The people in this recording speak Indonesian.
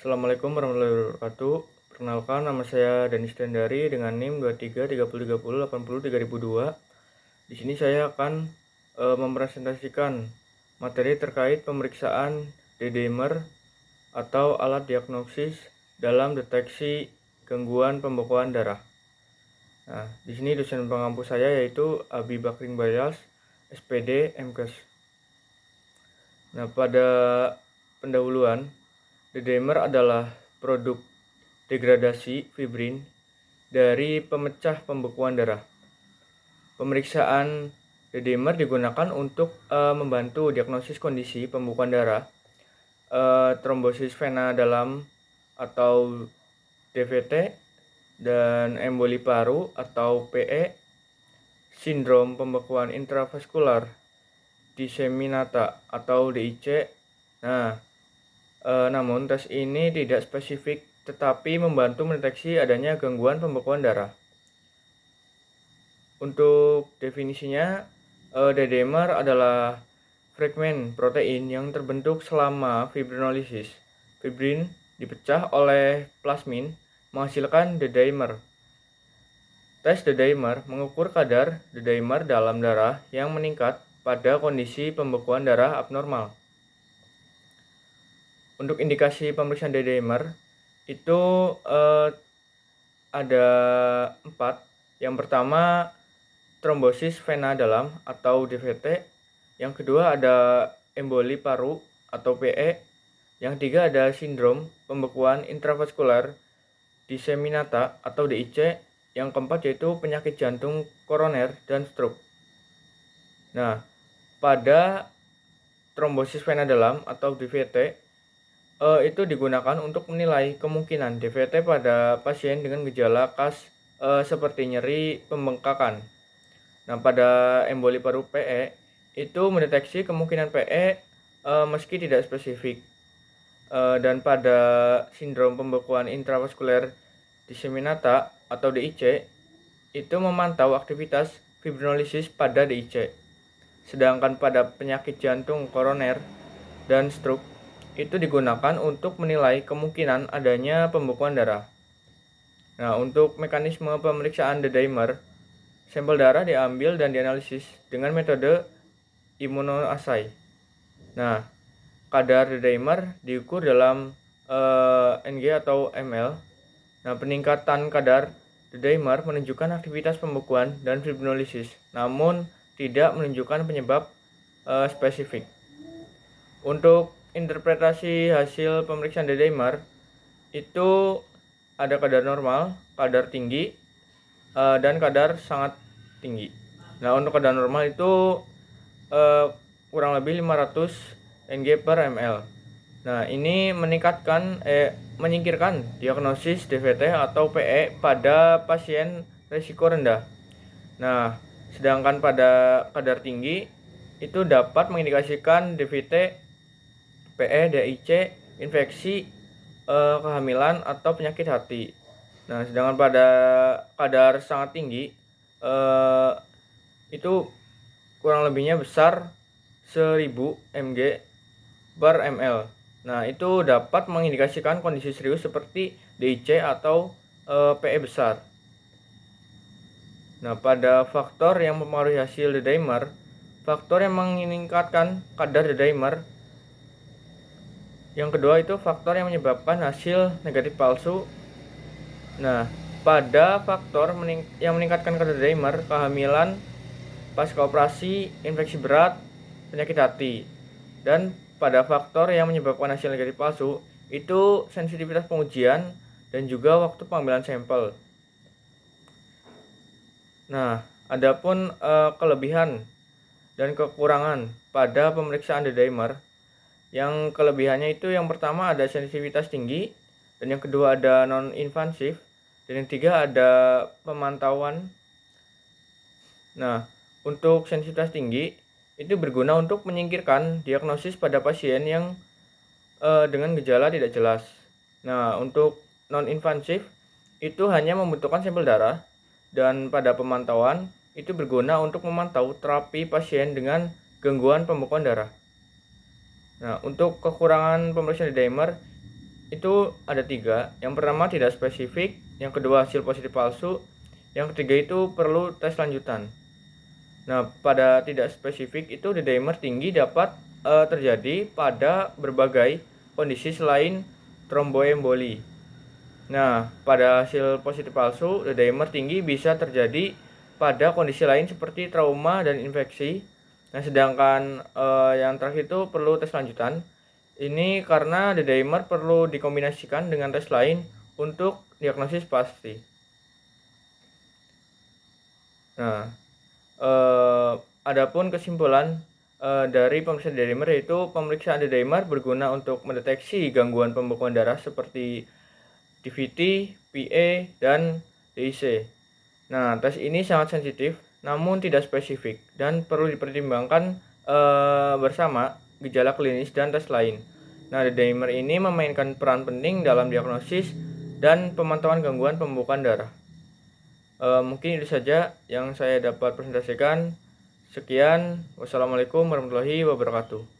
Assalamualaikum warahmatullahi wabarakatuh. Perkenalkan, nama saya Danis Dandari dengan NIM 233030803002. Di sini saya akan mempresentasikan materi terkait pemeriksaan D-dimer atau alat diagnosis dalam deteksi gangguan pembekuan darah. Nah, di sini dosen pengampu saya yaitu Abi Bakring Bayas, SPD, MKes. Nah, pada pendahuluan, D-dimer adalah produk degradasi fibrin dari pemecah pembekuan darah. Pemeriksaan D-dimer digunakan untuk membantu diagnosis kondisi pembekuan darah, trombosis vena dalam atau DVT, dan emboli paru atau PE, sindrom pembekuan intravaskular diseminata atau DIC. Namun tes ini tidak spesifik tetapi membantu mendeteksi adanya gangguan pembekuan darah. Untuk definisinya, D-dimer adalah fragmen protein yang terbentuk selama fibrinolisis. Fibrin dipecah oleh plasmin menghasilkan D-dimer. Tes D-dimer mengukur kadar D-dimer dalam darah yang meningkat pada kondisi pembekuan darah abnormal. Untuk indikasi pemeriksaan D-dimer itu ada 4. Yang pertama, trombosis vena dalam atau DVT. Yang kedua ada emboli paru atau PE. Yang ketiga ada sindrom pembekuan intravaskular diseminata atau DIC. Yang keempat yaitu penyakit jantung koroner dan stroke. Nah, pada trombosis vena dalam atau DVT itu digunakan untuk menilai kemungkinan DVT pada pasien dengan gejala khas seperti nyeri pembengkakan. Nah, pada emboli paru PE itu mendeteksi kemungkinan PE meski tidak spesifik. Dan pada sindrom pembekuan intravaskuler diseminata atau DIC itu memantau aktivitas fibrinolisis pada DIC. Sedangkan pada penyakit jantung koroner dan stroke itu digunakan untuk menilai kemungkinan adanya pembekuan darah. Nah, untuk mekanisme pemeriksaan D-dimer, sampel darah diambil dan dianalisis dengan metode immunoassay. Nah, kadar D-dimer diukur dalam Ng atau ml. Nah, peningkatan kadar D-dimer menunjukkan aktivitas pembekuan dan fibrinolisis, namun tidak menunjukkan penyebab spesifik. Untuk interpretasi hasil pemeriksaan D-dimer itu ada kadar normal, kadar tinggi, dan kadar sangat tinggi. Nah, untuk kadar normal itu kurang lebih 500 Ng per ml. Nah, ini menyingkirkan diagnosis DVT atau PE pada pasien risiko rendah. Nah, sedangkan pada kadar tinggi itu dapat mengindikasikan DVT, PE, DIC, infeksi, kehamilan atau penyakit hati. Nah, sedangkan pada kadar sangat tinggi itu kurang lebihnya besar 1000 mg per ml. Nah, itu dapat mengindikasikan kondisi serius seperti DIC atau PE besar. Nah, pada faktor yang mempengaruhi hasil D-dimer, faktor yang meningkatkan kadar D-dimer. Yang kedua itu faktor yang menyebabkan hasil negatif palsu. Nah, pada faktor yang meningkatkan kadar D-dimer, kehamilan, pasca operasi, infeksi berat, penyakit hati. Dan pada faktor yang menyebabkan hasil negatif palsu itu sensitivitas pengujian dan juga waktu pengambilan sampel. Nah, adapun kelebihan dan kekurangan pada pemeriksaan D-dimer. Yang kelebihannya itu yang pertama ada sensitivitas tinggi, dan yang kedua ada non-invasif, dan yang ketiga ada pemantauan. Nah, untuk sensitivitas tinggi itu berguna untuk menyingkirkan diagnosis pada pasien yang dengan gejala tidak jelas. Nah, untuk non-invasif itu hanya membutuhkan sampel darah, dan pada pemantauan itu berguna untuk memantau terapi pasien dengan gangguan pembekuan darah. Nah, untuk kekurangan pemeriksaan D-dimer itu ada 3. Yang pertama tidak spesifik, yang kedua hasil positif palsu, yang ketiga itu perlu tes lanjutan. Nah, pada tidak spesifik itu D-dimer tinggi dapat terjadi pada berbagai kondisi selain tromboemboli. Nah, pada hasil positif palsu, D-dimer tinggi bisa terjadi pada kondisi lain seperti trauma dan infeksi. Nah, sedangkan yang terakhir itu perlu tes lanjutan. Ini karena D-dimer perlu dikombinasikan dengan tes lain untuk diagnosis pasti. Nah, adapun kesimpulan dari pemeriksaan D-dimer yaitu pemeriksaan D-dimer berguna untuk mendeteksi gangguan pembekuan darah seperti DVT, PA, dan DIC. Nah, tes ini sangat sensitif namun tidak spesifik dan perlu dipertimbangkan bersama gejala klinis dan tes lain. Nah, D-dimer ini memainkan peran penting dalam diagnosis dan pemantauan gangguan pembekuan darah. Mungkin itu saja yang saya dapat presentasikan. Sekian, wassalamualaikum warahmatullahi wabarakatuh.